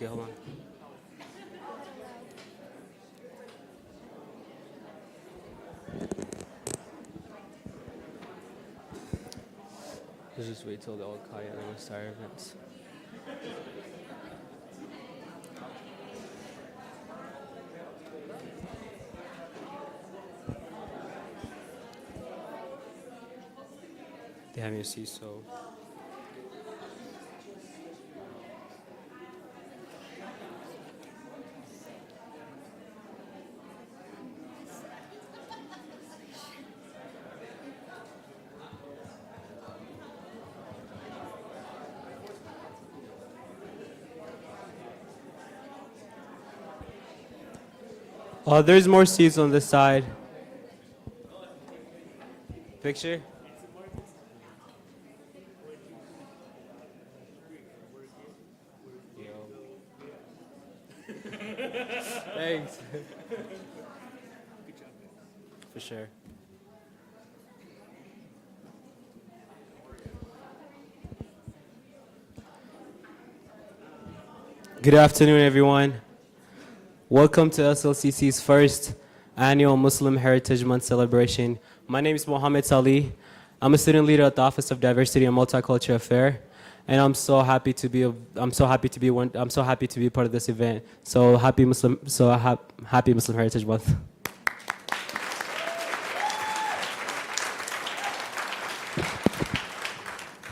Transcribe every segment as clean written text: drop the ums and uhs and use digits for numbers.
Okay, hold on. Let's just wait till they're all quiet and we'll start our events. They have me see so. There's more seats on this side. Picture? Thanks. For sure. Good afternoon, everyone. Welcome to SLCC's first annual Muslim Heritage Month celebration. My name is Mohammed Salih. I'm a student leader at the Office of Diversity and Multicultural Affairs, and I'm so happy to be part of this event. Happy Muslim Heritage Month.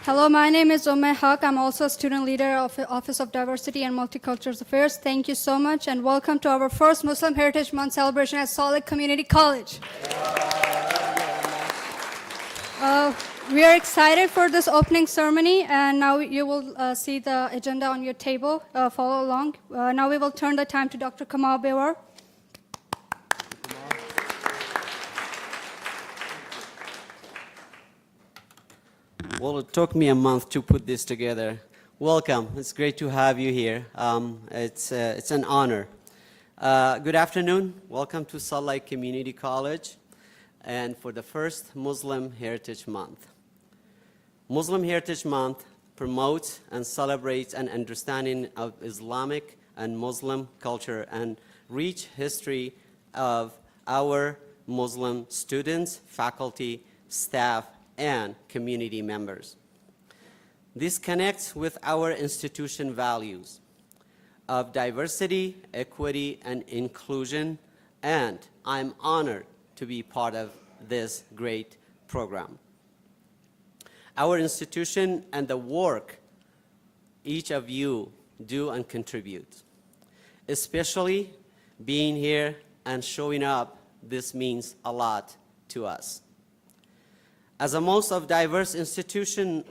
Hello, my name is Umme Haq. I'm also a student leader of the Office of Diversity and Multicultural Affairs. Thank you so much, and welcome to our first Muslim Heritage Month celebration at Salt Lake Community College. We are excited for this opening ceremony, and now you will see the agenda on your table. Follow along. Now we will turn the time to Dr. Kamal Bewar. Well, it took me a month to put this together. Welcome. It's great to have you here. It's an honor. Good afternoon. Welcome to Salt Lake Community College, and for the first Muslim Heritage Month. Muslim Heritage Month promotes and celebrates an understanding of Islamic and Muslim culture and rich history of our Muslim students, faculty, staff, and community members. This connects with our institution values of diversity, equity, and inclusion, and I'm honored to be part of this great program. Our institution and the work each of you do and contribute, especially being here and showing up, this means a lot to us. As a most of diverse institution,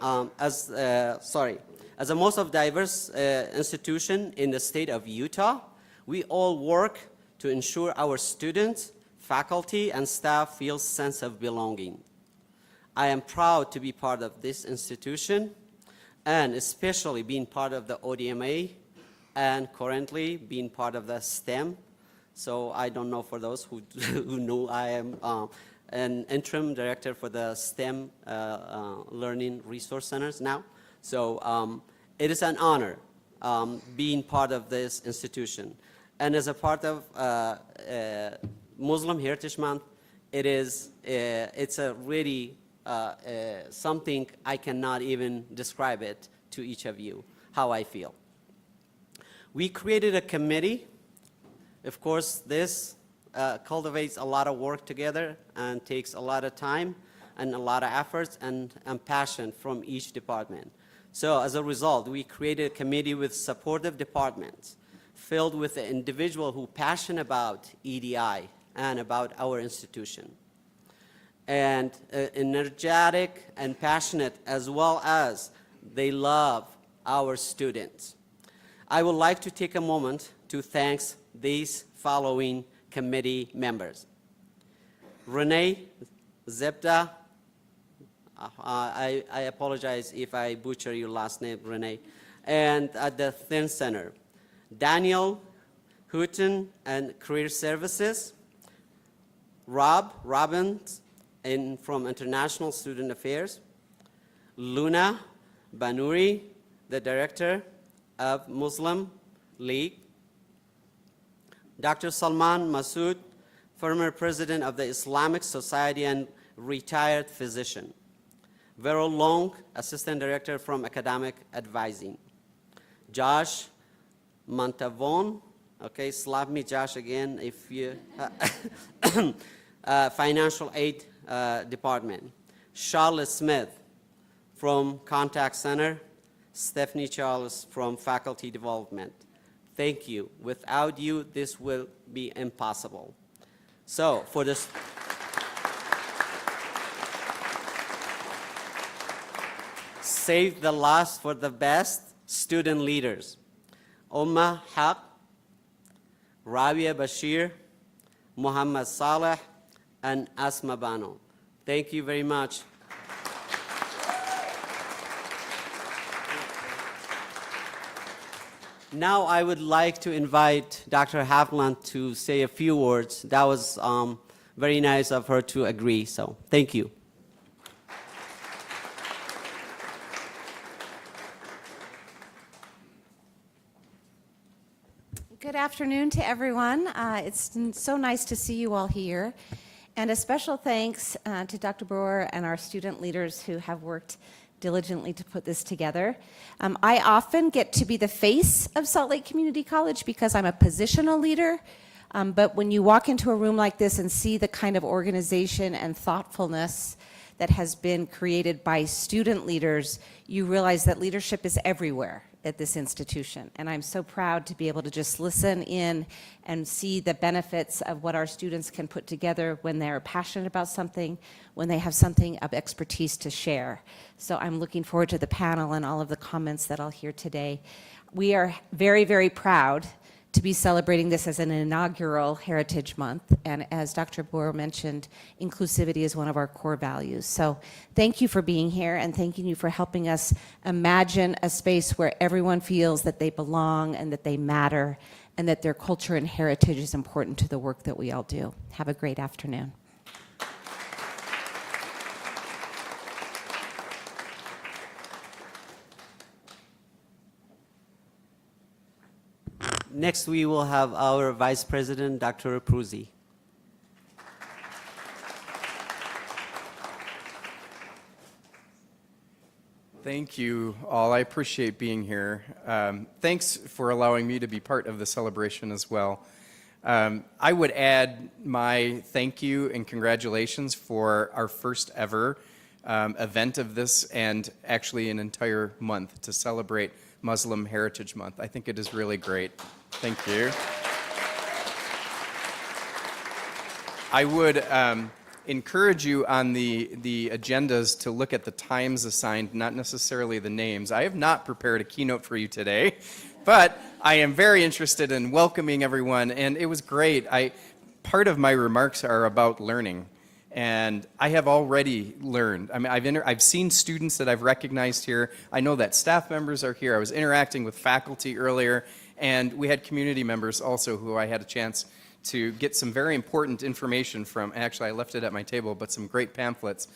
institution in the state of Utah, we all work to ensure our students, faculty, and staff feel sense of belonging. I am proud to be part of this institution, and especially being part of the ODMA, and currently being part of the STEM. So I don't know for those who know I am an interim director for the STEM Learning Resource Centers now. So it is an honor being part of this institution. And as a part of Muslim Heritage Month, it's a really something I cannot even describe it to each of you, how I feel. We created a committee. Of course, this cultivates a lot of work together and takes a lot of time and a lot of efforts and passion from each department. So as a result, we created a committee with supportive departments filled with the individual who passionate about EDI and about our institution. And energetic and passionate, as well as they love our students. I would like to take a moment to thank these following committee members. Renee Zepta, I apologize if I butcher your last name, Renee, and at the Thin Center. Daniel Houghton and Career Services. Rob Robbins from International Student Affairs. Luna Banuri, the Director of Muslim League. Dr. Salman Masood, former president of the Islamic Society and retired physician. Vero Long, assistant director from academic advising. Josh Montavon, okay, slap me Josh again if you, financial aid department. Charlotte Smith from contact center. Stephanie Charles from faculty development. Thank you. Without you, this will be impossible. So for this, save the last for the best, student leaders. Ummah Haq, Rabia Bashir, Muhammad Saleh, and Asma Bano. Thank you very much. Now I would like to invite Dr. Havland to say a few words. That was very nice of her to agree, so thank you. Good afternoon to everyone. It's so nice to see you all here. And a special thanks to Dr. Brewer and our student leaders who have worked diligently to put this together. I often get to be the face of Salt Lake Community College because I'm a positional leader. But when you walk into a room like this and see the kind of organization and thoughtfulness that has been created by student leaders, you realize that leadership is everywhere at this institution. And I'm so proud to be able to just listen in and see the benefits of what our students can put together when they're passionate about something, when they have something of expertise to share. So I'm looking forward to the panel and all of the comments that I'll hear today. We are very, very proud to be celebrating this as an inaugural Heritage Month. And as Dr. Boer mentioned, inclusivity is one of our core values. So thank you for being here, and thanking you for helping us imagine a space where everyone feels that they belong and that they matter and that their culture and heritage is important to the work that we all do. Have a great afternoon. Next, we will have our Vice President, Dr. Pruzzi. Thank you all. I appreciate being here. Thanks for allowing me to be part of the celebration as well. I would add my thank you and congratulations for our first ever event of this, and actually an entire month to celebrate Muslim Heritage Month. I think it is really great. Thank you. I would encourage you on the agendas to look at the times assigned, not necessarily the names. I have not prepared a keynote for you today, but I am very interested in welcoming everyone, and it was great. Part of my remarks are about learning, and I have already learned. I mean, I've seen students that I've recognized here. I know that staff members are here. I was interacting with faculty earlier, and we had community members also who I had a chance to get some very important information from. Actually, I left it at my table, but some great pamphlets.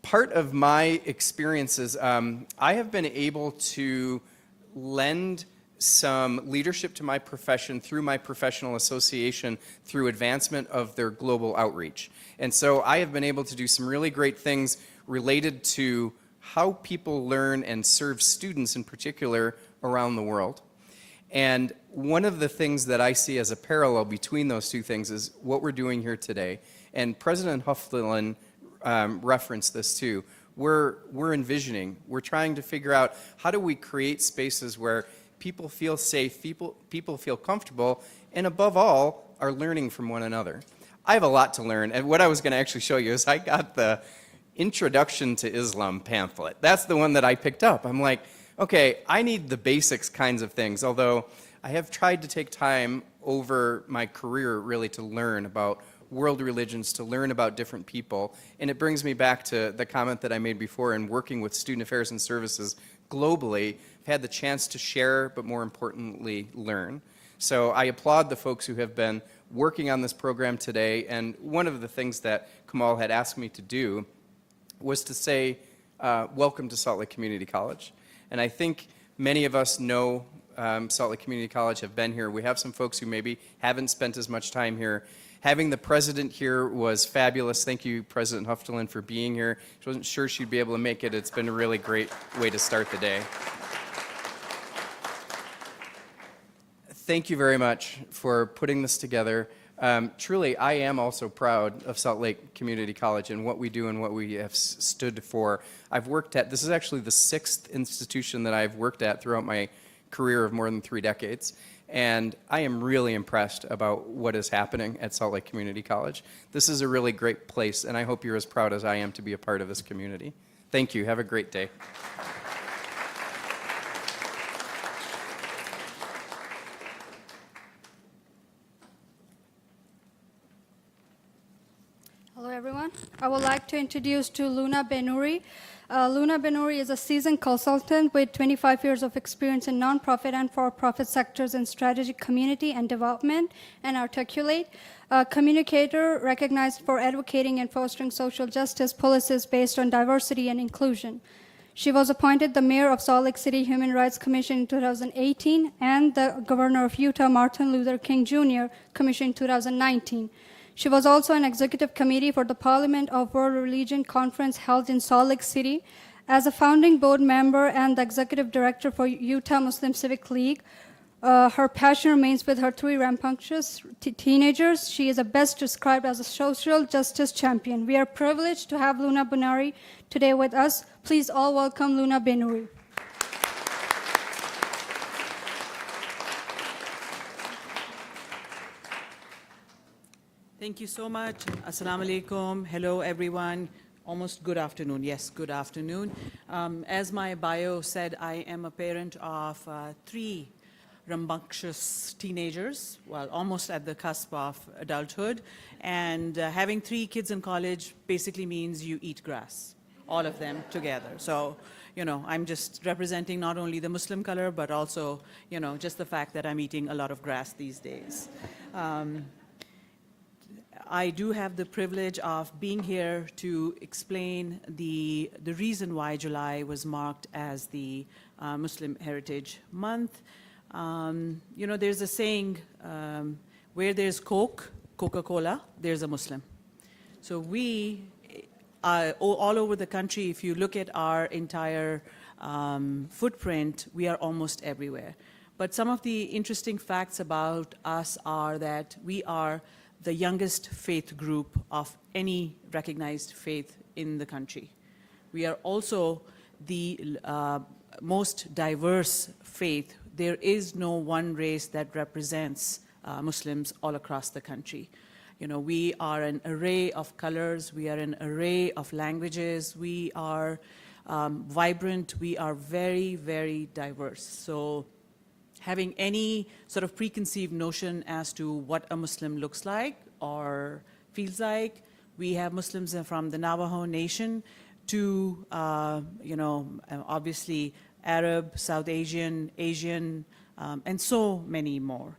Part of my experiences, I have been able to lend some leadership to my profession through my professional association through advancement of their global outreach. And so I have been able to do some really great things related to how people learn and serve students in particular around the world. And one of the things that I see as a parallel between those two things is what we're doing here today. And President Hufflin referenced this too. We're envisioning, we're trying to figure out how do we create spaces where people feel safe, people feel comfortable, and above all, are learning from one another. I have a lot to learn, and what I was going to actually show you is I got the Introduction to Islam pamphlet. That's the one that I picked up. I'm like, okay, I need the basics kinds of things, although I have tried to take time over my career really to learn about world religions, to learn about different people. And it brings me back to the comment that I made before in working with student affairs and services globally. I've had the chance to share, but more importantly, learn. So I applaud the folks who have been working on this program today. And one of the things that Kamal had asked me to do was to say, welcome to Salt Lake Community College. And I think many of us know Salt Lake Community College have been here. We have some folks who maybe haven't spent as much time here. Having the president here was fabulous. Thank you, President Huftelen, for being here. She wasn't sure she'd be able to make it. It's been a really great way to start the day. Thank you very much for putting this together. Truly, I am also proud of Salt Lake Community College and what we do and what we have stood for. I've worked at, this is actually the 6th institution that I've worked at throughout my career of more than 3 decades. And I am really impressed about what is happening at Salt Lake Community College. This is a really great place, and I hope you're as proud as I am to be a part of this community. Thank you. Have a great day. Hello, everyone. I would like to introduce to Luna Benuri. Luna Benuri is a seasoned consultant with 25 years of experience in nonprofit and for-profit sectors in strategic community and development, and articulate, a communicator recognized for advocating and fostering social justice policies based on diversity and inclusion. She was appointed the mayor of Salt Lake City Human Rights Commission in 2018 and the governor of Utah Martin Luther King Jr. Commission in 2019. She was also an executive committee for the Parliament of World Religion Conference held in Salt Lake City. As a founding board member and the executive director for Utah Muslim Civic League, her passion remains with her 3 rambunctious teenagers. She is best described as a social justice champion. We are privileged to have Luna Benuri today with us. Please all welcome Luna Benuri. Thank you so much. Assalamu alaikum. Hello, everyone. Almost good afternoon. Yes, good afternoon. As my bio said, I am a parent of 3 rambunctious teenagers, well, almost at the cusp of adulthood. And having 3 kids in college basically means you eat grass, all of them together. So, you know, I'm just representing not only the Muslim color, but also, you know, just the fact that I'm eating a lot of grass these days. I do have the privilege of being here to explain the reason why July was marked as the Muslim Heritage Month. You know, there's a saying, where there's Coke, Coca-Cola, there's a Muslim. So we, all over the country, if you look at our entire footprint, we are almost everywhere. But some of the interesting facts about us are that we are the youngest faith group of any recognized faith in the country. We are also the most diverse faith. There is no one race that represents Muslims all across the country. You know, we are an array of colors, we are an array of languages, we are vibrant, we are very, very diverse. So having any sort of preconceived notion as to what a Muslim looks like or feels like. We have Muslims from the Navajo Nation to, you know, obviously Arab, South Asian, Asian, and so many more.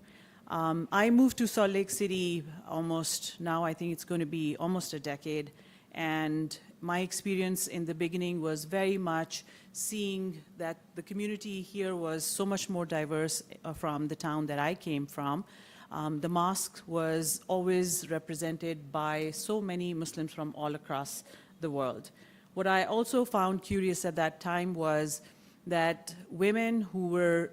I moved to Salt Lake City almost, now I think it's going to be almost a decade, and my experience in the beginning was very much seeing that the community here was so much more diverse from the town that I came from. The mosque was always represented by so many Muslims from all across the world. What I also found curious at that time was that women who were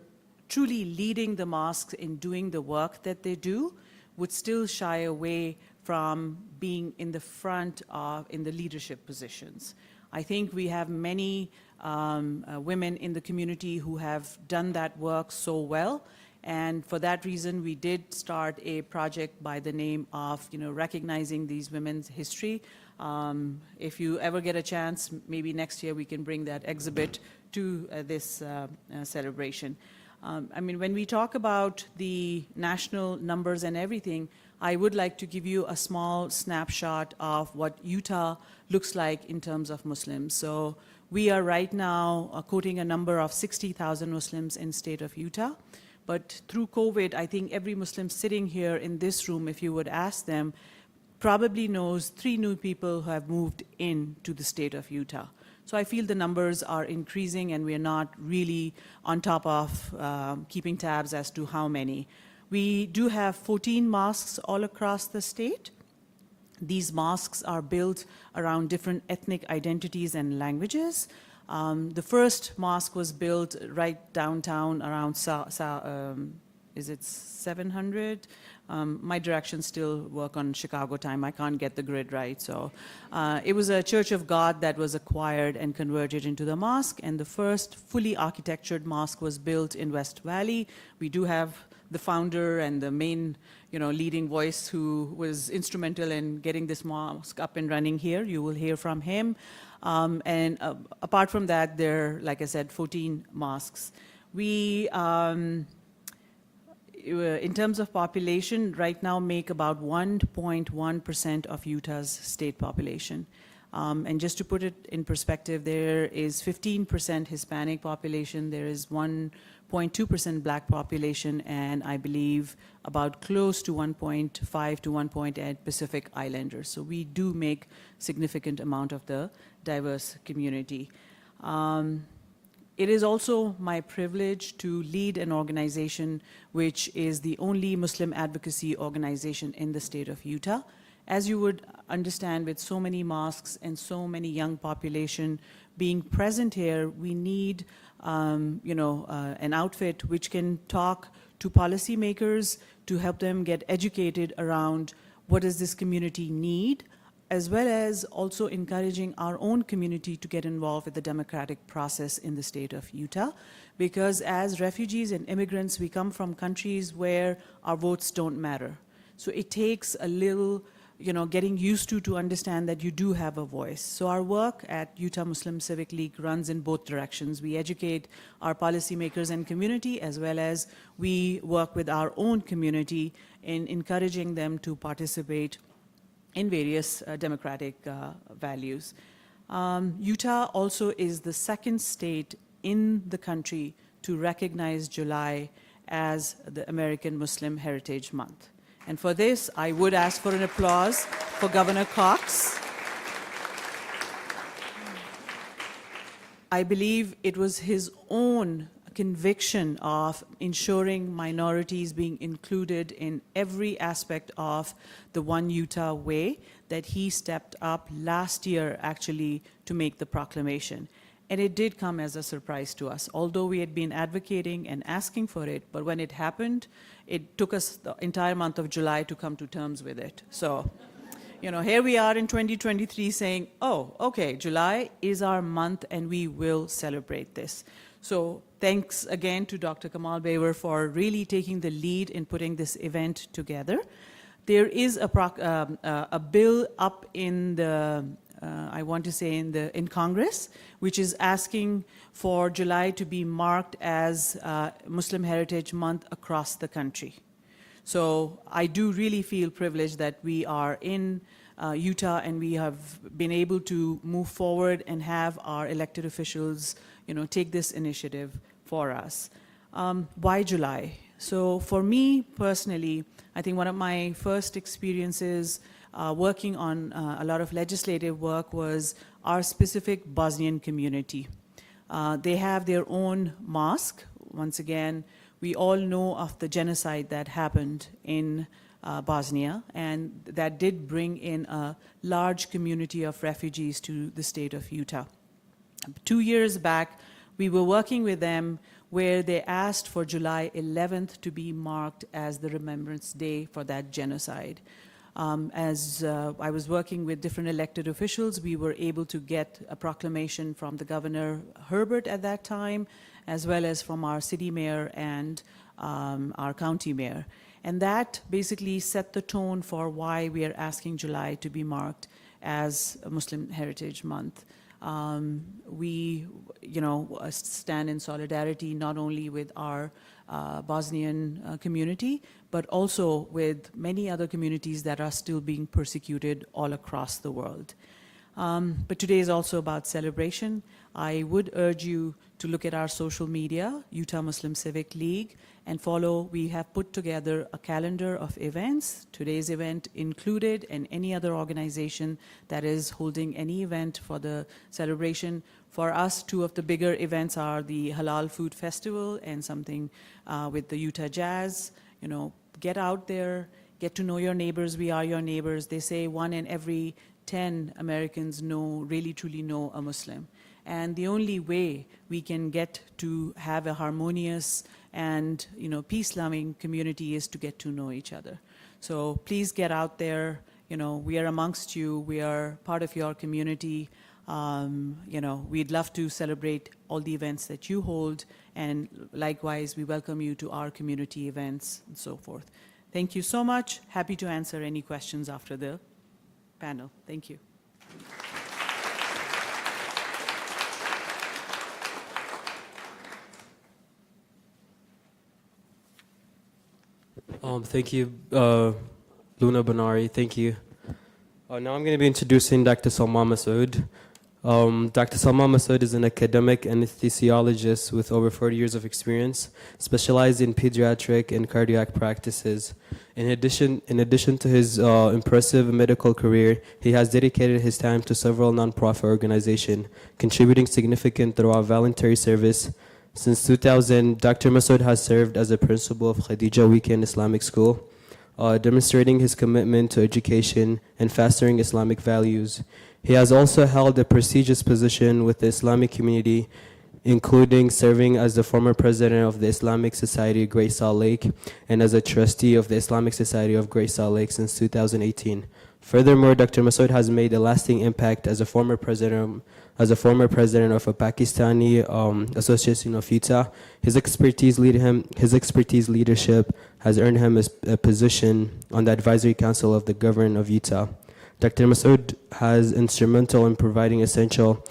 truly leading the mosques in doing the work that they do would still shy away from being in the front of, in the leadership positions. I think we have many women in the community who have done that work so well, and for that reason we did start a project by the name of, you know, recognizing these women's history. If you ever get a chance, maybe next year we can bring that exhibit to this celebration. I mean, when we talk about the national numbers and everything, I would like to give you a small snapshot of what Utah looks like in terms of Muslims. So we are right now quoting a number of 60,000 Muslims in state of Utah. But through COVID, I think every Muslim sitting here in this room, if you would ask them, probably knows 3 new people who have moved into the state of Utah. So I feel the numbers are increasing, and we are not really on top of keeping tabs as to how many. We do have 14 mosques all across the state. These mosques are built around different ethnic identities and languages. The first mosque was built right downtown around, is it 700? My directions still work on Chicago time. I can't get the grid right. So it was a Church of God that was acquired and converted into the mosque. And the first fully architectured mosque was built in West Valley. We do have the founder and the main, leading voice who was instrumental in getting this mosque up and running here. You will hear from him. And apart from that, there are, like I said, 14 mosques. We, in terms of population, right now make about 1.1% of Utah's state population. And just to put it in perspective, there is 15% Hispanic population, there is 1.2% black population, and I believe about close to 1.5 to 1.8 Pacific Islanders. So we do make significant amount of the diverse community. It is also my privilege to lead an organization which is the only Muslim advocacy organization in the state of Utah. As you would understand, with so many mosques and so many young population being present here, we need an outfit which can talk to policymakers to help them get educated around what does this community need, as well as also encouraging our own community to get involved with the democratic process in the state of Utah. Because as refugees and immigrants, we come from countries where our votes don't matter. So it takes a little getting used to understand that you do have a voice. So our work at Utah Muslim Civic League runs in both directions. We educate our policymakers and community, as well as we work with our own community in encouraging them to participate in various democratic values. Utah also is the second state in the country to recognize July as the American Muslim Heritage Month. And for this, I would ask for an applause for Governor Cox. I believe it was his own conviction of ensuring minorities being included in every aspect of the One Utah Way that he stepped up last year actually to make the proclamation. And it did come as a surprise to us, although we had been advocating and asking for it, but when it happened, it took us the entire month of July to come to terms with it. So, here we are in 2023 saying, oh, okay, July is our month and we will celebrate this. So thanks again to Dr. Kamal Bawer for really taking the lead in putting this event together. There is a bill up in the I want to say in Congress, which is asking for July to be marked as Muslim Heritage Month across the country. So I do really feel privileged that we are in Utah and we have been able to move forward and have our elected officials, take this initiative for us. Why July? So for me personally, I think one of my first experiences working on a lot of legislative work was our specific Bosnian community. They have their own mosque. Once again, we all know of the genocide that happened in Bosnia, and that did bring in a large community of refugees to the state of Utah. 2 years back, we were working with them where they asked for July 11th to be marked as the Remembrance Day for that genocide. As I was working with different elected officials, we were able to get a proclamation from the Governor Herbert at that time, as well as from our city mayor and our county mayor. And that basically set the tone for why we are asking July to be marked as a Muslim Heritage Month. We, stand in solidarity not only with our Bosnian community, but also with many other communities that are still being persecuted all across the world. But today is also about celebration. I would urge you to look at our social media, Utah Muslim Civic League, and follow. We have put together a calendar of events, today's event included, and any other organization that is holding any event for the celebration. For us, two of the bigger events are the Halal Food Festival and something with the Utah Jazz. You know, get out there, get to know your neighbors. We are your neighbors. They say 1 in every 10 Americans really truly know a Muslim. And the only way we can get to have a harmonious and peace-loving community is to get to know each other. So please get out there. We are amongst you. We are part of your community. We'd love to celebrate all the events that you hold, and likewise, we welcome you to our community events and so forth. Thank you so much. Happy to answer any questions after the panel. Thank you. Thank you, Luna Banari. Thank you. Now I'm going to be introducing Dr. Salman Masood. Dr. Salman Masood is an academic anesthesiologist with over 40 years of experience, specialized in pediatric and cardiac practices. In addition to his impressive medical career, he has dedicated his time to several nonprofit organizations, contributing significant throughout voluntary service. Since 2000, Dr. Masood has served as a principal of Khadija Weekend Islamic School, demonstrating his commitment to education and fostering Islamic values. He has also held a prestigious position with the Islamic community, including serving as the former president of the Islamic Society of Great Salt Lake and as a trustee of the Islamic Society of Great Salt Lake since 2018. Furthermore, Dr. Masood has made a lasting impact as a former president of a Pakistani Association of Utah. His expertise leadership has earned him a position on the advisory council of the government of Utah. Dr. Masood has instrumental in providing essential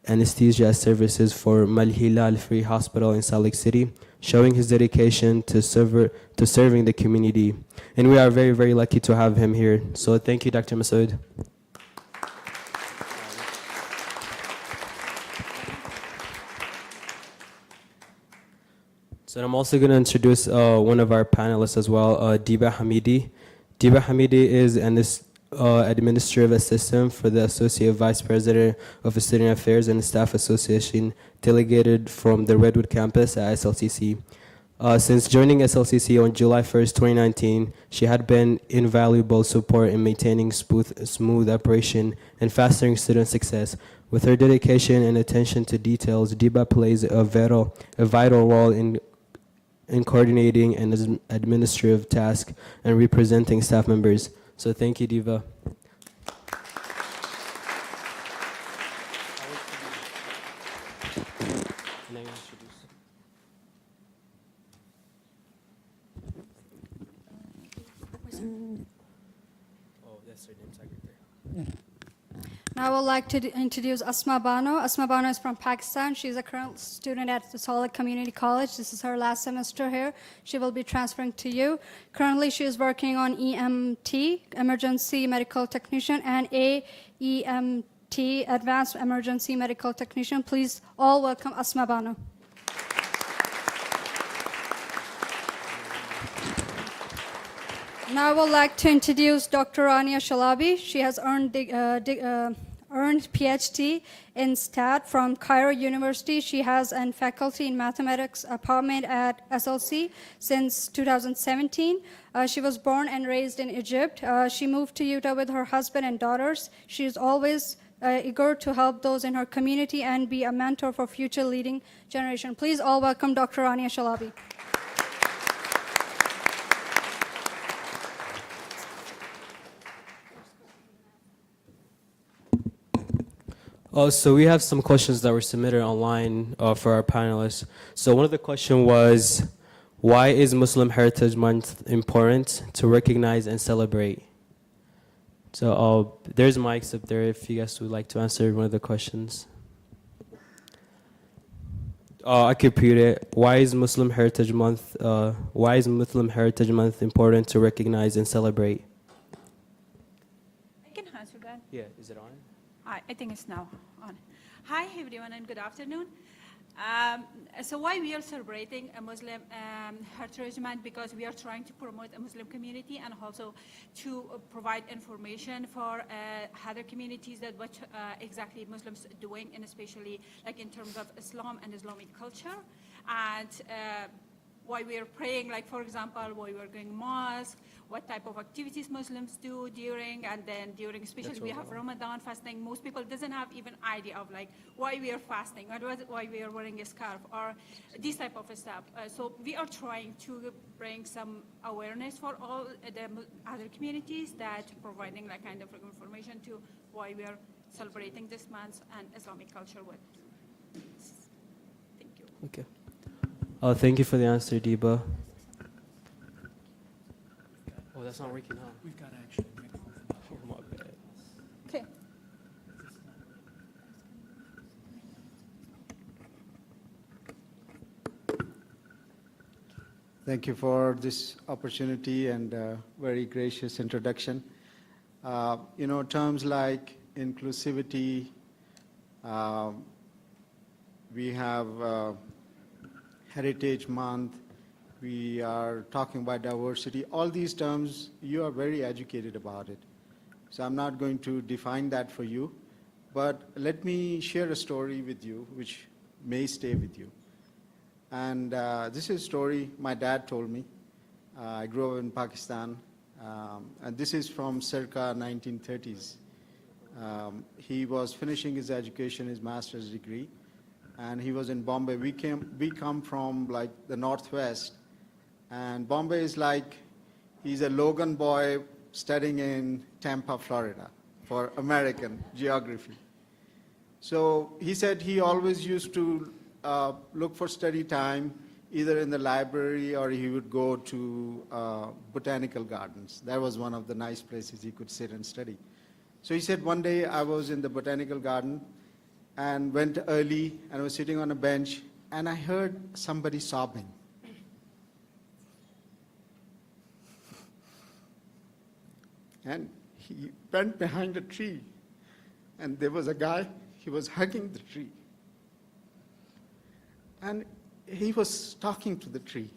anesthesia services for Mal-Hilal Free Hospital in Salt Lake City, showing his dedication to serving the community. And we are very, very lucky to have him here. So thank you, Dr. Masood. So I'm also going to introduce one of our panelists as well, Diba Hamidi. Diba Hamidi is an administrative assistant for the Associate Vice President of Student Affairs and Staff Association, delegated from the Redwood campus at SLCC. Since joining SLCC on July 1st, 2019, she had been invaluable support in maintaining smooth operation and fostering student success. With her dedication and attention to details, Diba plays a vital role in coordinating an administrative task and representing staff members. So thank you, Diva. Now I would like to introduce Asma Bano. Asma Bano is from Pakistan. She's a current student at the Salt Lake Community College. This is her last semester here. She will be transferring to you. Currently, she is working on EMT, Emergency Medical Technician, and AEMT, Advanced Emergency Medical Technician. Please all welcome Asma Bano. Now I would like to introduce Dr. Rania Shalabi. She has earned PhD in STAT from Cairo University. She has a faculty in mathematics department at SLC since 2017. She was born and raised in Egypt. She moved to Utah with her husband and daughters. She is always eager to help those in her community and be a mentor for future leading generation. Please all welcome Dr. Rania Shalabi. So we have some questions that were submitted online for our panelists. So one of the questions was, why is Muslim Heritage Month important to recognize and celebrate? So there's mics up there if you guys would like to answer one of the questions. I could repeat it. Why is Muslim Heritage Month important to recognize and celebrate? I can answer that. Yeah, is it on? I think it's now on. Hi, everyone, and good afternoon. So why we are celebrating a Muslim Heritage Month? Because we are trying to promote a Muslim community and also to provide information for other communities that what exactly Muslims are doing, and especially like in terms of Islam and Islamic culture. And why we are praying, like for example, why we are going mosque, what type of activities Muslims do during, and then during, especially we have Ramadan fasting. Most people doesn't have even idea of like why we are fasting or why we are wearing a scarf or this type of stuff. So we are trying to bring some awareness for all the other communities that providing like kind of information to why we are celebrating this month and Islamic culture with. Thank you. Okay. Oh, thank you for the answer, Deba. Oh, that's not working, huh? We've got action. Oh, my bad. Okay. Thank you for this opportunity and very gracious introduction. Terms like inclusivity, we have Heritage Month, we are talking about diversity. All these terms, you are very educated about it. So I'm not going to define that for you, but let me share a story with you which may stay with you. And this is a story my dad told me. I grew up in Pakistan, and this is from circa 1930s. He was finishing his education, his master's degree, and he was in Bombay. We come from like the Northwest, and Bombay is like, he's a Logan boy studying in Tampa, Florida for American geography. So he said he always used to look for study time either in the library or he would go to botanical gardens. That was one of the nice places he could sit and study. So he said, one day I was in the botanical garden and went early and I was sitting on a bench and I heard somebody sobbing. And he went behind a tree and there was a guy, he was hugging the tree. And he was talking to the tree.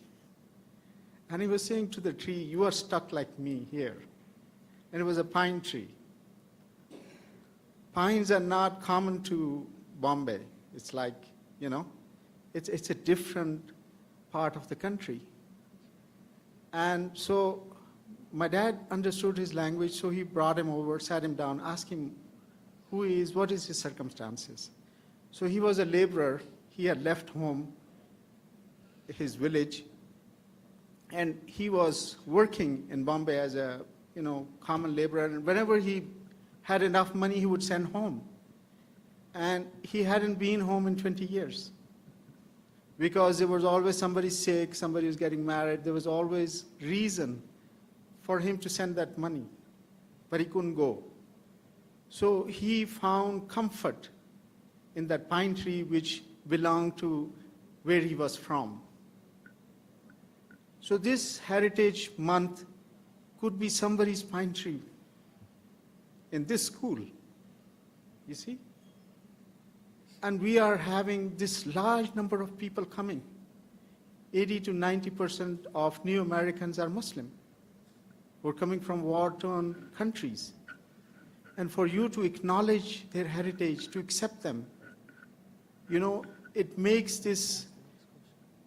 And he was saying to the tree, you are stuck like me here. And it was a pine tree. Pines are not common to Bombay. It's like, it's a different part of the country. And so my dad understood his language, so he brought him over, sat him down, asked him who he is, what is his circumstances. So he was a laborer. He had left home, his village, and he was working in Bombay as a common laborer. And whenever he had enough money, he would send home. And he hadn't been home in 20 years because there was always somebody sick, somebody was getting married. There was always reason for him to send that money, but he couldn't go. So he found comfort in that pine tree which belonged to where he was from. So this Heritage Month could be somebody's pine tree in this school, you see? And we are having this large number of people coming. 80 to 90% of new Americans are Muslim. We're coming from war-torn countries. And for you to acknowledge their heritage, to accept them, it makes this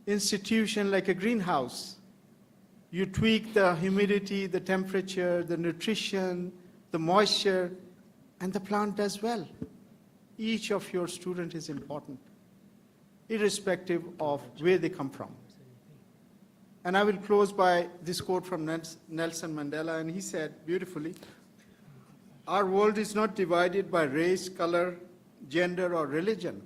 institution like a greenhouse. You tweak the humidity, the temperature, the nutrition, the moisture, and the plant does well. Each of your students is important, irrespective of where they come from. And I will close by this quote from Nelson Mandela, and he said beautifully, our world is not divided by race, color, gender, or religion.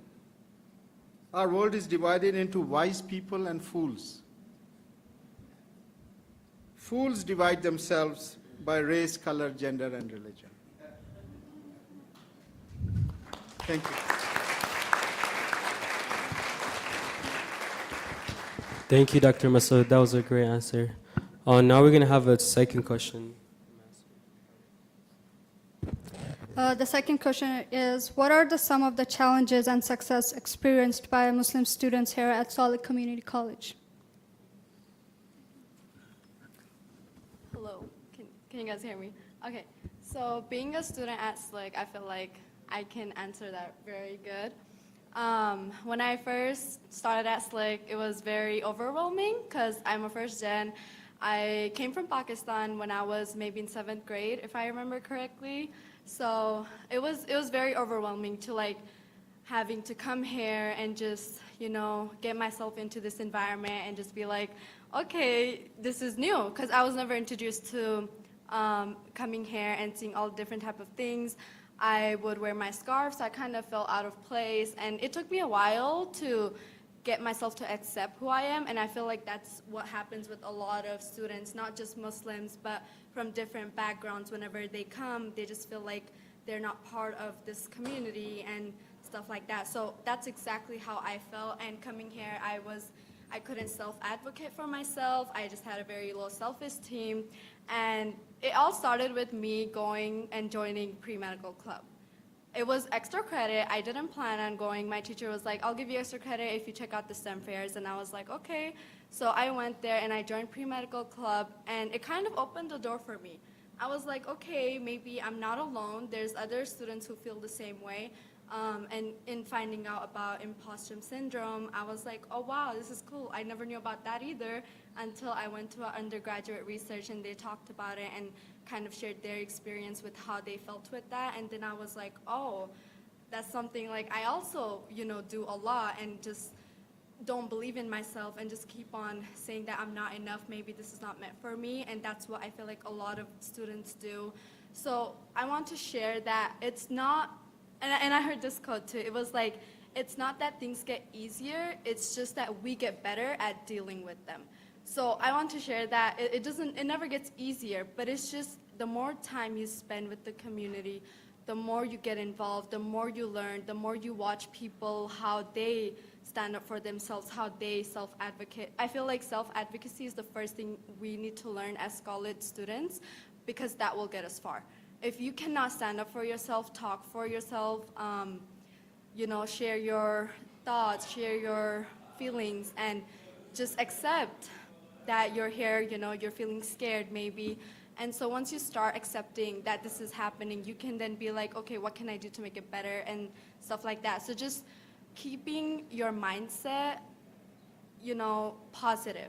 Our world is divided into wise people and fools. Fools divide themselves by race, color, gender, and religion. Thank you. Thank you, Dr. Masood. That was a great answer. Now we're going to have a second question. The second question is, what are some of the challenges and success experienced by Muslim students here at Salt Lake Community College? Hello, can you guys hear me? Okay, so being a student at SLIC, I feel like I can answer that very good. When I first started at SLIC, it was very overwhelming because I'm a first gen. I came from Pakistan when I was maybe in 7th grade, if I remember correctly. So it was very overwhelming to like having to come here and just, you know, get myself into this environment and just be like, okay, this is new, because I was never introduced to coming here and seeing all different type of things. I would wear my scarf, so I kind of felt out of place, and it took me a while to get myself to accept who I am, and I feel like that's what happens with a lot of students, not just Muslims, but from different backgrounds. Whenever they come, they just feel like they're not part of this community and stuff like that. So that's exactly how I felt, and coming here, I couldn't self-advocate for myself. I just had a very low self-esteem, and it all started with me going and joining pre-medical club. It was extra credit. I didn't plan on going. My teacher was like, I'll give you extra credit if you check out the STEM fairs. And I was like, okay. So I went there and I joined pre-medical club, and it kind of opened the door for me. I was like, okay, maybe I'm not alone. There's other students who feel the same way. And in finding out about imposter syndrome, I was like, oh wow, this is cool. I never knew about that either until I went to our undergraduate research and they talked about it and kind of shared their experience with how they felt with that. And then I was like, oh, that's something like I also, you know, do a lot and just don't believe in myself and just keep on saying that I'm not enough. Maybe this is not meant for me. And that's what I feel like a lot of students do. So I want to share that it's not, and I heard this quote too, it was like, it's not that things get easier, it's just that we get better at dealing with them. So I want to share that it never gets easier, but it's just the more time you spend with the community, the more you get involved, the more you learn, the more you watch people, how they stand up for themselves, how they self-advocate. I feel like self-advocacy is the first thing we need to learn as college students, because that will get us far. If you cannot stand up for yourself, talk for yourself, you know, share your thoughts, share your feelings, and just accept that you're here, you know, you're feeling scared maybe. And so once you start accepting that this is happening, you can then be like, okay, what can I do to make it better and stuff like that. So just keeping your mindset, you know, positive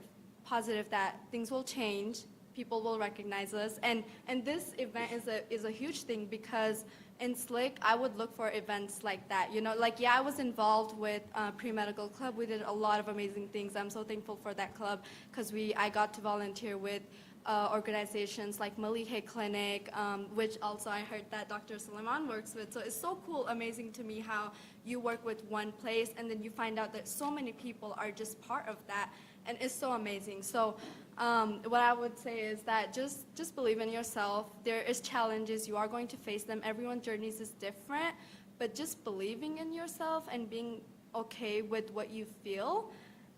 that things will change, people will recognize us. And this event is a huge thing, because in SLIC, I would look for events like that. You know, like, yeah, I was involved with pre-medical club. We did a lot of amazing things. I'm so thankful for that club, because I got to volunteer with organizations like Malihe Clinic, which also I heard that Dr. Suleiman works with. So it's so cool, amazing to me how you work with one place and then you find out that so many people are just part of that, and it's so amazing. So what I would say is that just believe in yourself. There is challenges, you are going to face them. Everyone's journeys is different, but just believing in yourself and being okay with what you feel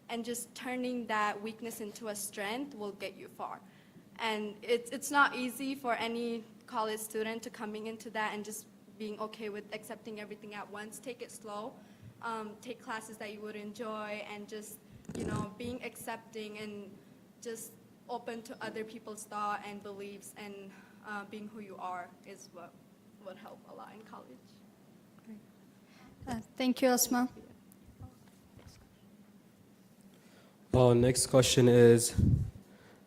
and just turning that weakness into a strength will get you far. And it's not easy for any college student to coming into that and just being okay with accepting everything at once. Take it slow, take classes that you would enjoy, and just, you know, being accepting and just open to other people's thought and beliefs, and being who you are is what would help a lot in college. Thank you, Asma. Well, next question is,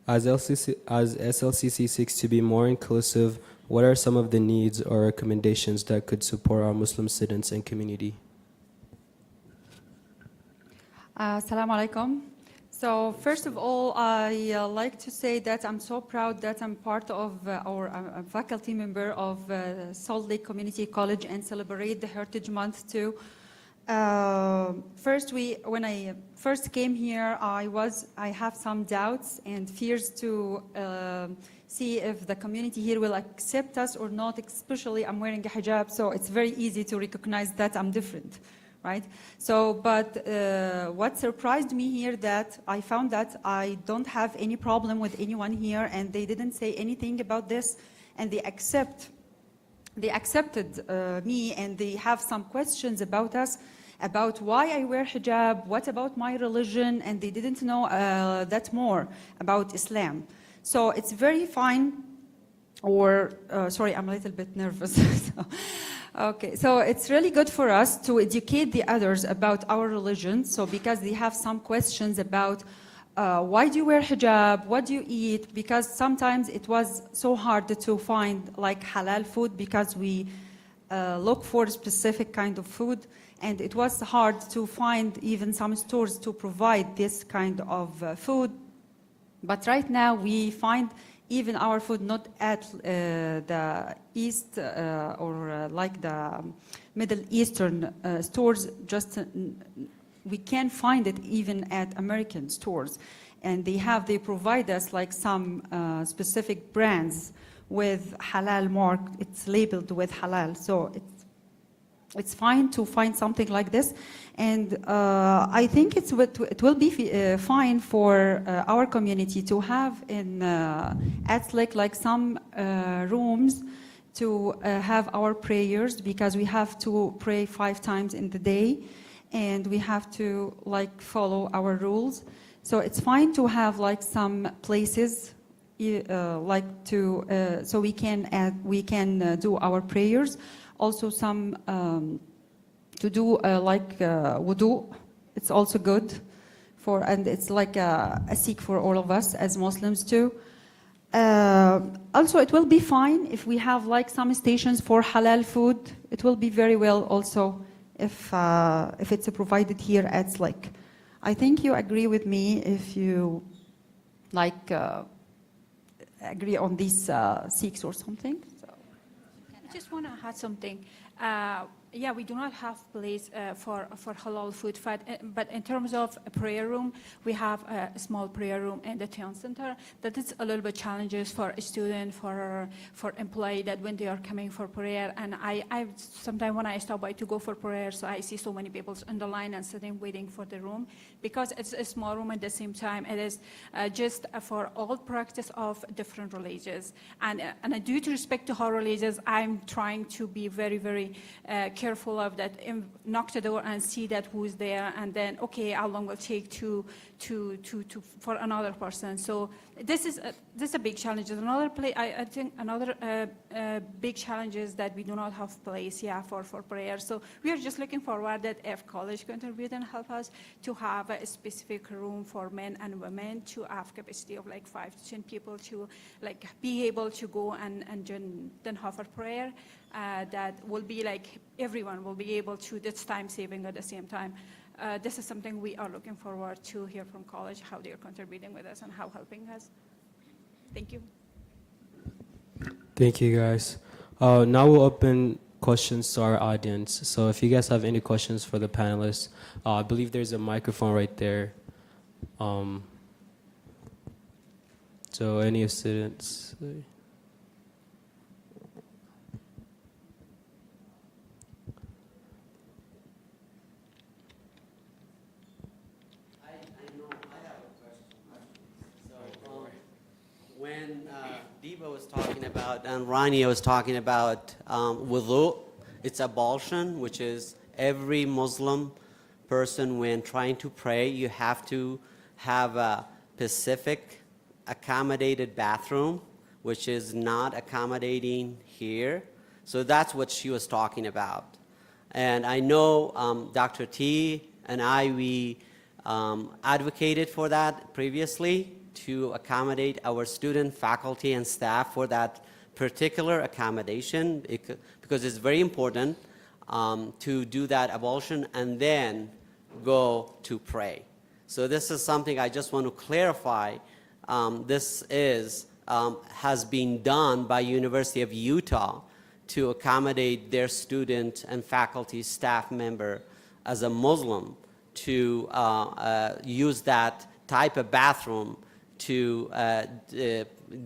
as SLCC seeks to be more inclusive, what are some of the needs or recommendations that could support our Muslim students and community? Assalamu alaikum. So first of all, I like to say that I'm so proud that I'm part of our faculty member of Salt Lake Community College and celebrate the Heritage Month too. When I first came here, I have some doubts and fears to see if the community here will accept us or not, especially I'm wearing a hijab, so it's very easy to recognize that I'm different, right? So, but what surprised me here that I found that I don't have any problem with anyone here, and they didn't say anything about this, and they accept they accepted me, and they have some questions about us, about why I wear hijab, what about my religion, and they didn't know that more about Islam. So it's very fine, or sorry, I'm a little bit nervous. Okay, so it's really good for us to educate the others about our religion. So because they have some questions about why do you wear hijab, what do you eat? Because sometimes it was so hard to find like halal food, because we look for a specific kind of food, and it was hard to find even some stores to provide this kind of food. But right now we find even our food not at the East or like the Middle Eastern stores, just we can find it even at American stores. And they provide us like some specific brands with halal mark. It's labeled with halal, so it's fine to find something like this. And I think it will be fine for our community to have in ATLIC like some rooms to have our prayers, because we have to pray 5 times in the day, and we have to like follow our rules. So it's fine to have like some places like to so we can do our prayers. Also some to do like wudu. It's also good for, and it's like a seek for all of us as Muslims too. Also, it will be fine if we have like some stations for halal food. It will be very well also if it's provided here at SLC. I think you agree with me if you like agree on these seeks or something. I just want to add something. Yeah, we do not have place for halal food, but in terms of a prayer room, we have a small prayer room in the town center. That is a little bit challenges for a student, for employee, that when they are coming for prayer. And I sometimes when I stop by to go for prayer, so I see so many people in the line and sitting waiting for the room, because it's a small room. At the same time, it is just for all practice of different religions. And due to respect to our religions, I'm trying to be very, very careful of that, knock the door and see that who is there, and then okay, how long will it take to for another person. So this is a big challenge. Another I think another big challenge is that we do not have place, for prayer. So we are just looking forward that if college contribute and help us to have a specific room for men and women to have capacity of like 5 to 10 people to like be able to go and then have a prayer. That will be like everyone will be able to, that's time saving at the same time. This is something we are looking forward to hear from college, how they are contributing with us and how helping us. Thank you. Thank you, guys. Now we'll open questions to our audience. So if you guys have any questions for the panelists, I believe there's a microphone right there. So any students? When Deba was talking about, and Rania was talking about wudu, it's ablution, which is every Muslim person, when trying to pray, you have to have a specific accommodated bathroom, which is not accommodating here. So that's what she was talking about. And I know Dr. T and we advocated for that previously, to accommodate our student, faculty, and staff for that particular accommodation, because it's very important to do that ablution and then go to pray. So this is something I just want to clarify. This has been done by University of Utah to accommodate their student and faculty staff member as a Muslim to use that type of bathroom to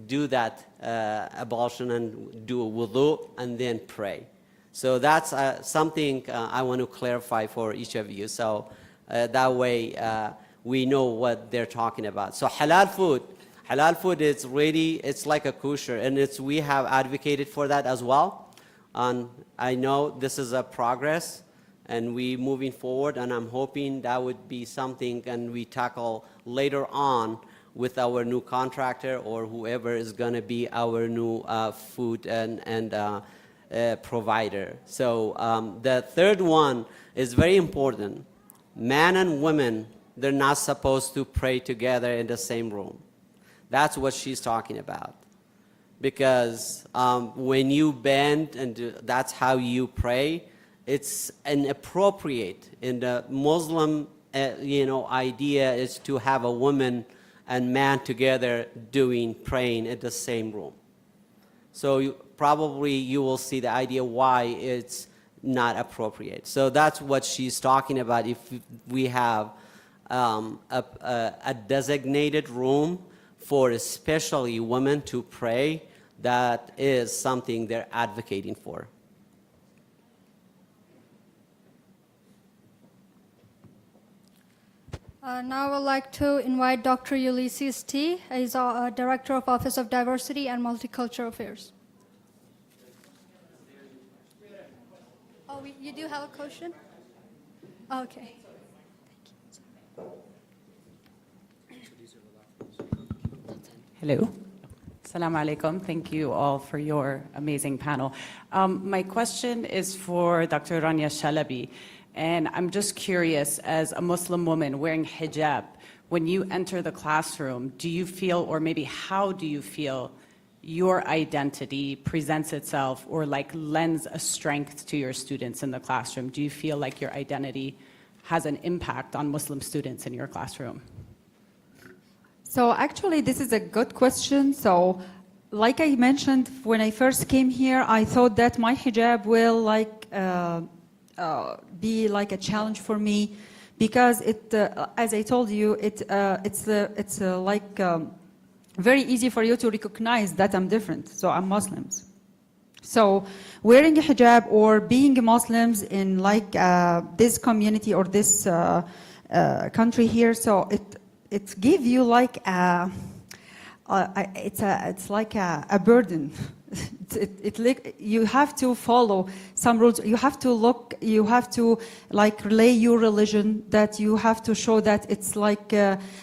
do that ablution and do a wudu and then pray. So that's something I want to clarify for each of you. So that way we know what they're talking about. So halal food is really, it's like a kosher, and we have advocated for that as well. And I know this is a progress, and we moving forward, and I'm hoping that would be something and we tackle later on with our new contractor or whoever is going to be our new food and provider. So the third one is very important. Men and women, they're not supposed to pray together in the same room. That's what she's talking about. Because when you bend and that's how you pray, it's inappropriate. In the Muslim, idea is to have a woman and man together praying in the same room. So probably you will see the idea why it's not appropriate. So that's what she's talking about. If we have a designated room for especially women to pray, that is something they're advocating for. Now I would like to invite Dr. Ulysses T. He's our Director of Office of Diversity and Multicultural Affairs. Oh, you do have a question? Okay. Hello. Assalamu alaikum. Thank you all for your amazing panel. My question is for Dr. Rania Shalabi. And I'm just curious, as a Muslim woman wearing hijab, when you enter the classroom, do you feel, or maybe how do you feel, your identity presents itself or like lends a strength to your students in the classroom? Do you feel like your identity has an impact on Muslim students in your classroom? So actually, this is a good question. So like I mentioned, when I first came here, I thought that my hijab will be like a challenge for me, because it, as I told you, it's like very easy for you to recognize that I'm different. So I'm Muslims. So wearing a hijab or being Muslims in like this community or this country here, so it gives you like it's like a burden. You have to follow some rules. You have to like relay your religion, that you have to show that it's like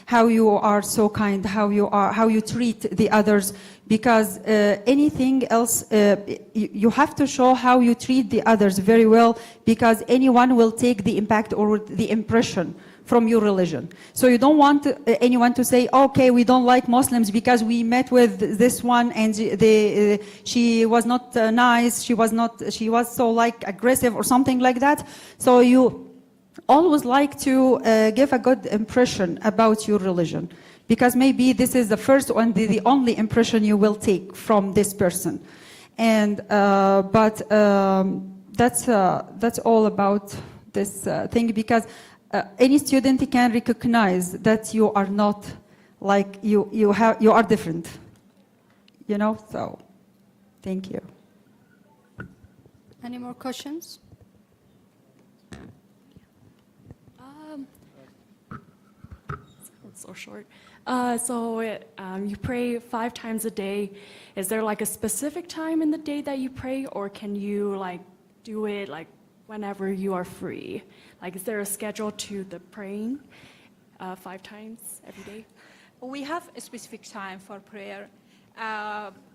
how you are so kind, how you treat the others, because anything else, you have to show how you treat the others very well, because anyone will take the impact or the impression from your religion. So you don't want anyone to say, okay, we don't like Muslims because we met with this one and she was not nice, she was so like aggressive or something like that. So you always like to give a good impression about your religion, because maybe this is the first one, the only impression you will take from this person. And but that's all about this thing, because any student can recognize that you are not like you are different, so thank you. Any more questions? It's so short. You pray 5 times a day. Is there like a specific time in the day that you pray, or can you like do it like whenever you are free? Like, is there a schedule to the praying 5 times every day? We have a specific time for prayer.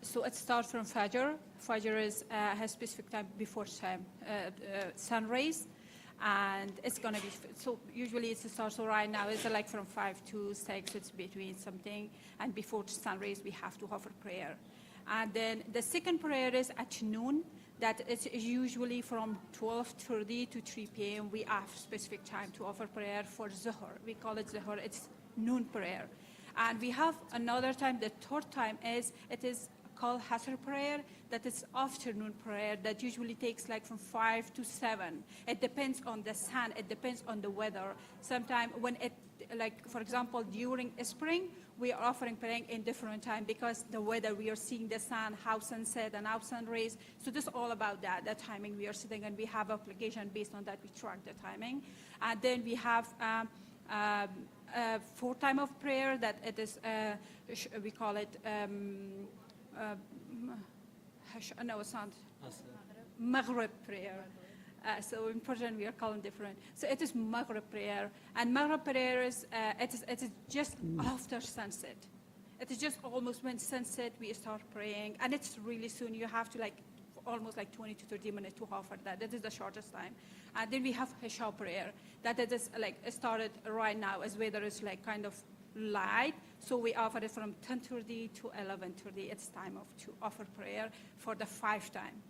So it starts from Fajr. Fajr has specific time before sunrise. And it's going to be, so usually it starts, so right now it's like from 5 to 6, it's between something. And before sunrise, we have to offer prayer. And then the second prayer is at noon. That is usually from 12:30 to 3 p.m. We have specific time to offer prayer for Zuhr. We call it Zuhr. It's noon prayer. And we have another time, the third time it is called Hasr prayer. That is afternoon prayer that usually takes like from 5 to 7. It depends on the sun. It depends on the weather. Sometimes when like for example, during spring, we are offering praying in different time because the weather, we are seeing the sun, how sunset and how sun rays. So this is all about that timing we are sitting, and we have application based on that we track the timing. And then we have 4 time of prayer that it is, we call it, no, it's not. Maghrib prayer. So in Persian, we are calling different. So it is Maghrib prayer. And Maghrib prayer is, it is just after sunset. It is just almost when sunset, we start praying. And it's really soon. You have to almost 20 to 30 minutes to offer that. That is the shortest time. And then we have Isha prayer. That is started right now as weather is kind of light. So we offer it from 10:30 to 11:30. It's time to offer prayer for the 5 time.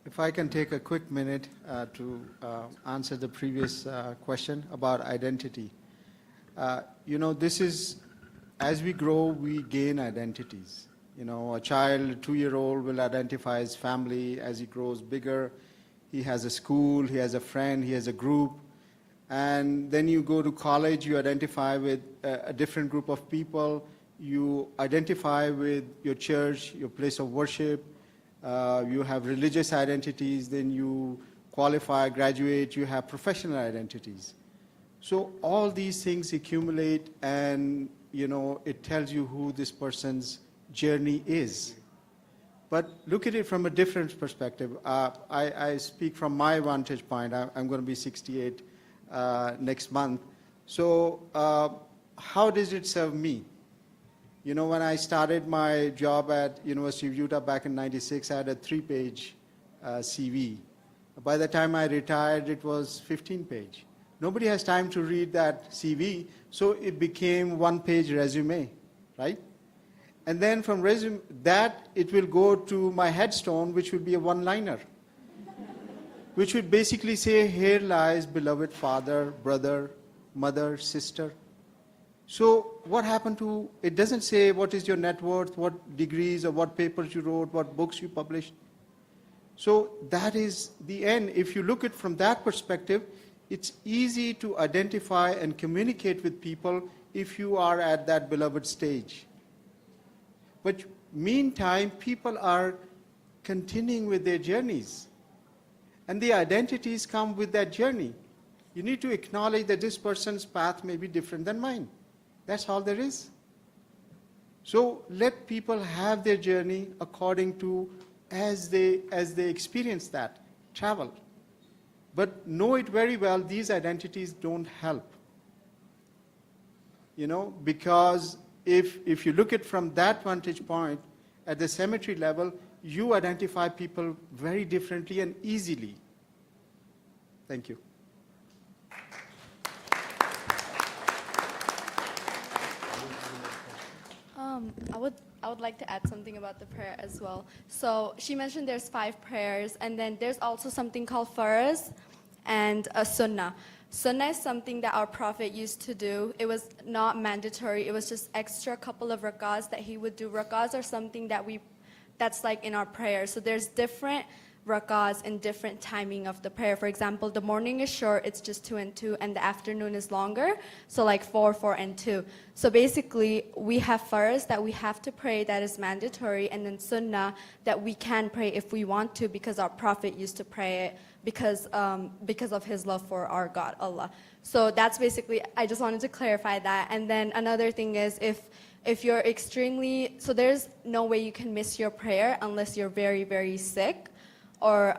If I can take a quick minute to answer the previous question about identity. This is, as we grow, we gain identities. A child, a 2-year-old will identify his family. As he grows bigger, he has a school, he has a friend, he has a group. And then you go to college, you identify with a different group of people. You identify with your church, your place of worship. You have religious identities, then you qualify, graduate, you have professional identities. So all these things accumulate and, it tells you who this person's journey is. But look at it from a different perspective. I speak from my vantage point. I'm going to be 68 next month. So how does it serve me? When I started my job at University of Utah back in '96, I had a 3-page CV. By the time I retired, it was 15-page. Nobody has time to read that CV, so it became 1-page resume, right? And then from resume, that it will go to my headstone, which will be a 1-liner, which would basically say, "Here lies beloved father, brother, mother, sister." So what happened to, it doesn't say what is your net worth, what degrees or what papers you wrote, what books you published. So that is the end. If you look at it from that perspective, it's easy to identify and communicate with people if you are at that beloved stage. But meantime, people are continuing with their journeys. And the identities come with that journey. You need to acknowledge that this person's path may be different than mine. That's all there is. So let people have their journey according to as they experience that, travel. But know it very well, these identities don't help. Because if you look at from that vantage point, at the cemetery level, you identify people very differently and easily. Thank you. I would like to add something about the prayer as well. So she mentioned there's 5 prayers, and then there's also something called Farz and a Sunnah. Sunnah is something that our Prophet used to do. It was not mandatory. It was just extra couple of rakahs that he would do. Rakahs are something that's like in our prayer. So there's different rakahs and different timing of the prayer. For example, the morning is short, it's just 2 and 2, and the afternoon is longer, so like 4, 4 and 2. So basically, we have Farz that we have to pray that is mandatory, and then Sunnah that we can pray if we want to because our Prophet used to pray it because of his love for our God, Allah. So that's basically, I just wanted to clarify that. And then another thing is if you're extremely, so there's no way you can miss your prayer unless you're very, very sick, or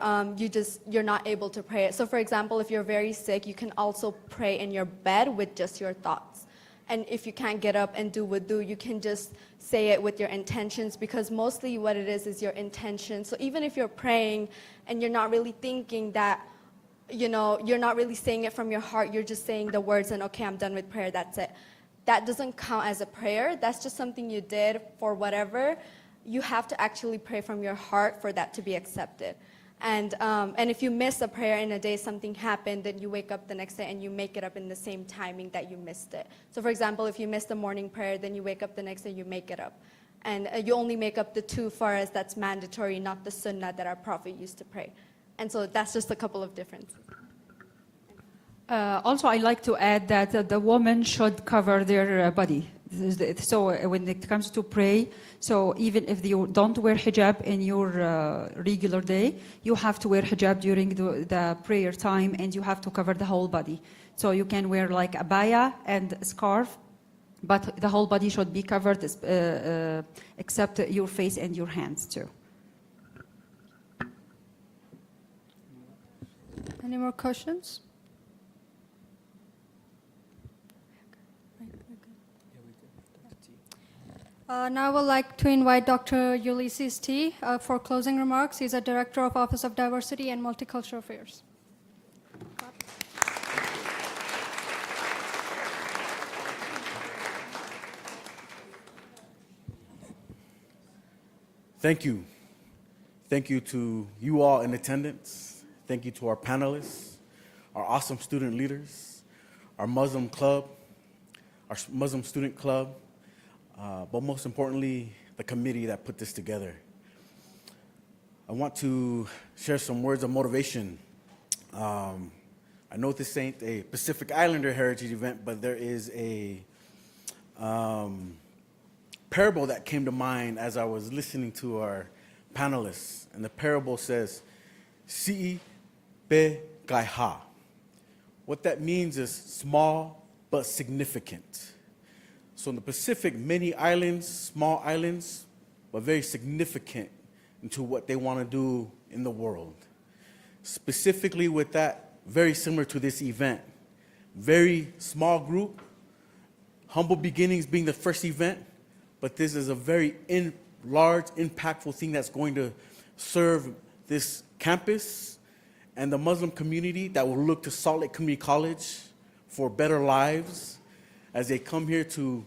you're not able to pray it. So for example, if you're very sick, you can also pray in your bed with just your thoughts. And if you can't get up and do wudu, you can just say it with your intentions, because mostly what it is your intention. So even if you're praying and you're not really thinking that, you're not really saying it from your heart, you're just saying the words and okay, I'm done with prayer, that's it. That doesn't count as a prayer. That's just something you did for whatever. You have to actually pray from your heart for that to be accepted. And if you miss a prayer in a day, something happened, then you wake up the next day and you make it up in the same timing that you missed it. So for example, if you missed the morning prayer, then you wake up the next day, you make it up. And you only make up the 2 Farz that's mandatory, not the Sunnah that our Prophet used to pray. And so that's just a couple of differences. Also, I like to add that the woman should cover their body. So when it comes to pray, so even if you don't wear hijab in your regular day, you have to wear hijab during the prayer time, and you have to cover the whole body. So you can wear like abaya and a scarf, but the whole body should be covered except your face and your hands too. Any more questions? Now I would like to invite Dr. Ulysses T. For closing remarks. He's a Director of Office of Diversity and Multicultural Affairs. Thank you. Thank you to you all in attendance. Thank you to our panelists, our awesome student leaders, our Muslim club, our Muslim student club, but most importantly, the committee that put this together. I want to share some words of motivation. I know this ain't a Pacific Islander heritage event, but there is a parable that came to mind as I was listening to our panelists. And the parable says, Si'i Be Gaiha. What that means is small but significant. So in the Pacific, many islands, small islands, but very significant into what they want to do in the world. Specifically with that, very similar to this event. Very small group, humble beginnings being the first event, but this is a very large, impactful thing that's going to serve this campus and the Muslim community that will look to Salt Lake Community College for better lives as they come here to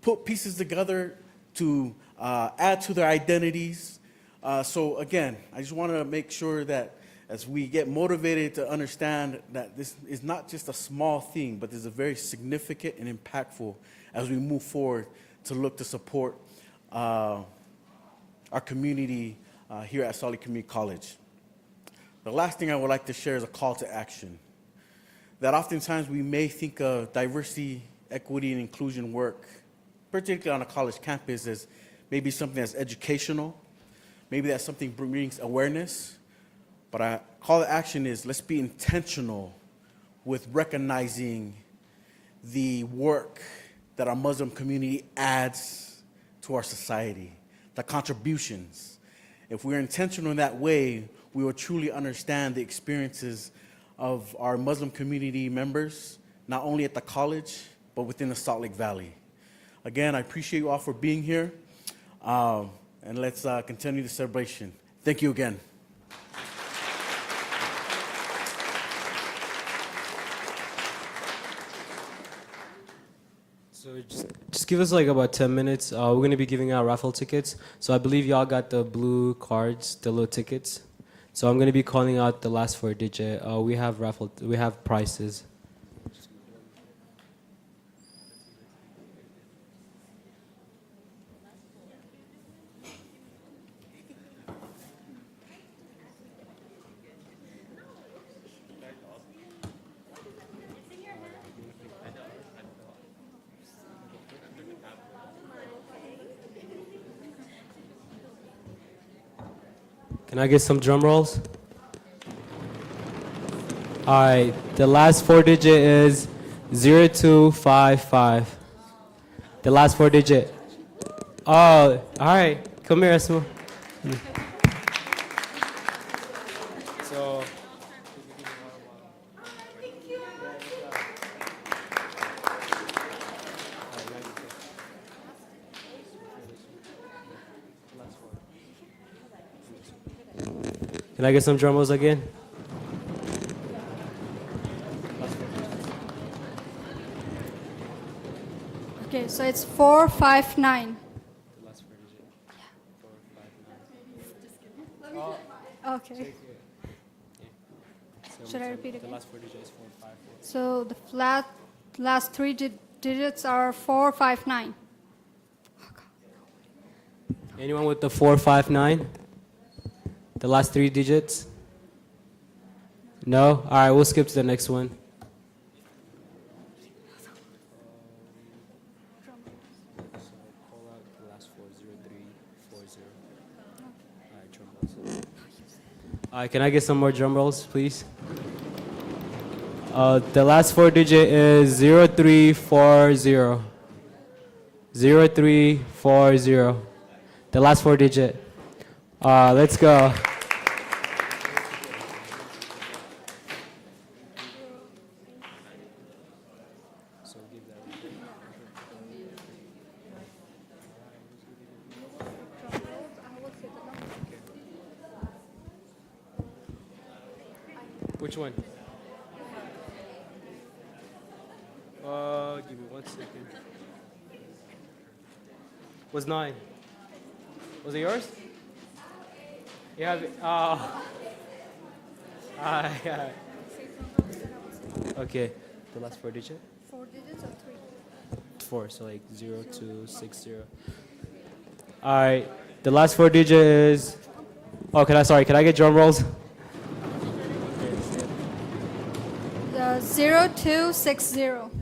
put pieces together to add to their identities. So again, I just want to make sure that as we get motivated to understand that this is not just a small thing, but this is a very significant and impactful as we move forward to look to support our community here at Salt Lake Community College. The last thing I would like to share is a call to action. That oftentimes we may think of diversity, equity, and inclusion work, particularly on a college campus, as maybe something that's educational, maybe that's something brings awareness, but our call to action is let's be intentional with recognizing the work that our Muslim community adds to our society, the contributions. If we're intentional in that way, we will truly understand the experiences of our Muslim community members, not only at the college, but within the Salt Lake Valley. Again, I appreciate you all for being here, and let's continue the celebration. Thank you again. So just give us like about 10 minutes. We're going to be giving out raffle tickets. So I believe y'all got the blue cards, the little tickets. So I'm going to be calling out the last 4 digits. We have prices. Can I get some drum rolls? All right, the last 4 digits is 0255. The last 4 digits. Oh, all right. Come here, Asma. So. Can I get some drum rolls again? Okay, so it's 459. Okay. Should I repeat again? The last 4 digits is 454. So the last 3 digits are 459. Anyone with the 459? The last 3 digits? No? All right, we'll skip to the next one. All right, can I get some more drum rolls, please? The last four digit is 0340. 0340. The last four digit. Let's go. Which one? Give me 1 second. Was 9. Was it yours? You have it. Yeah. Okay. The last four digit? 4 digits or 3? 4, so like 0260. All right. The last four digit is. Oh, can I get drum rolls? 0260.